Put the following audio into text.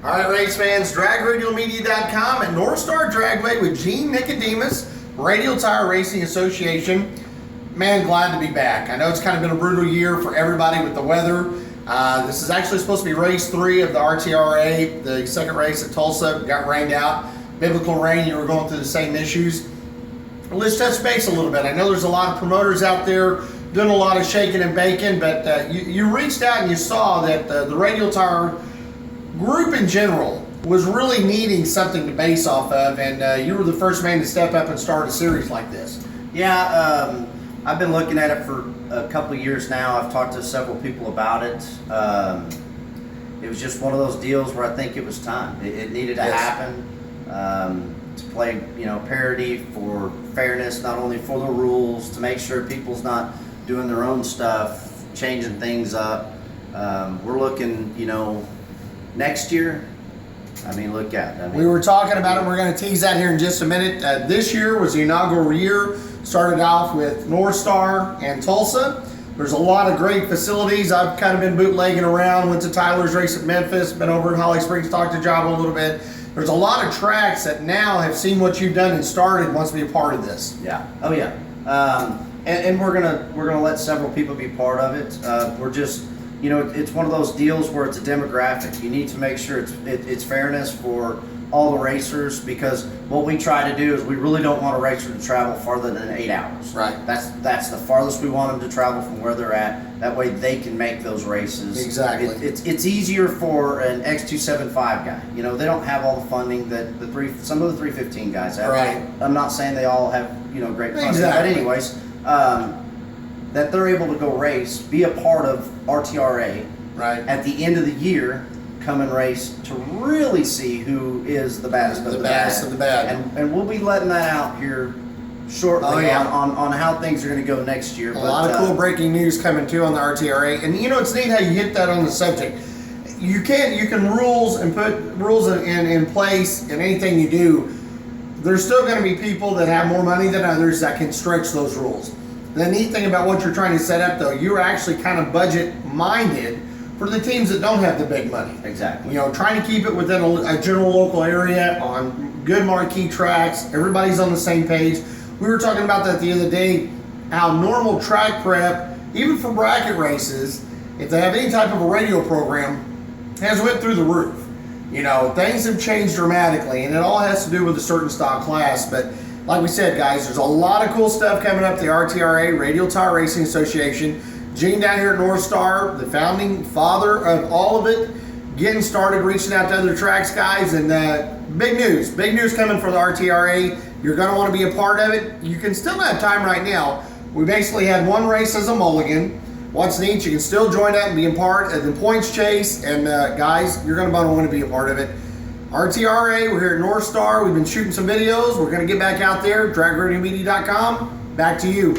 All right, race fans, DragRadialMedia.com and North Star Dragway with Gene Nicodemus, Radial Tire Racing Association. Man, glad to be back. I know it's kind of been a brutal year for everybody with the weather. This is actually supposed to be race 3 of the RTRA. The second race at Tulsa got rained out. Biblical rain, you were going through the same issues. Let's touch base a little bit. I know there's a lot of promoters out there doing a lot of shaking and baking, but you reached out and you saw that the Radial Tire group in general was really needing something to base off of, and you were the first man to step up and start a series like this. Yeah, I've been looking at it for a couple of years now. I've talked to several people about it. It was just one of those deals where I think it was time. It needed to happen to play, parity for fairness, not only for the rules, to make sure people's not doing their own stuff, changing things up. We're looking, next year, look at. We were talking about it. We're going to tease that here in just a minute. This year was the inaugural year. Started off with North Star and Tulsa. There's a lot of great facilities. I've kind of been bootlegging around. Went to Tyler's race at Memphis. Been over in Holly Springs, talked to Job a little bit. There's a lot of tracks that now have seen what you've done and started wants to be a part of this. Yeah. Oh yeah. And we're gonna let several people be part of it. We're just. It's one of those deals where it's a demographic. You need to make sure it's fairness for all the racers, because what we try to do is we really don't want a racer to travel farther than 8 hours. Right. That's the farthest we want them to travel from where they're at. That way they can make those races. Exactly. It's easier for an X275 guy. They don't have all the funding that some of the 315 guys have. Right. I'm not saying they all have great funding, Exactly. but anyways. That they're able to go race, be a part of RTRA, right, at the end of the year, come and race to really see who is the baddest of the bad. And we'll be letting that out here shortly on how things are going to go next year. A lot of cool breaking news coming too on the RTRA, and it's neat how you hit that on the subject. You can rules and put rules in place in anything you do. There's still going to be people that have more money than others that can stretch those rules. The neat thing about what you're trying to set up, though, you're actually kind of budget-minded for the teams that don't have the big money. Exactly. Trying to keep it within a general local area on good marquee tracks. Everybody's on the same page. We were talking about that the other day, how normal track prep, even for bracket races, if they have any type of a radio program, has went through the roof. Things have changed dramatically, and it all has to do with a certain stock class, but like we said, guys, there's a lot of cool stuff coming up. The RTRA, Radial Tire Racing Association. Gene down here at North Star, the founding father of all of it, getting started, reaching out to other tracks, guys, and big news coming for the RTRA. You're going to want to be a part of it. You can still have time right now. We basically had one race as a mulligan. What's neat, you can still join up and be a part of the points chase, and guys, you're going to want to be a part of it. RTRA, we're here at North Star. We've been shooting some videos. We're going to get back out there. DragRadialMedia.com. Back to you.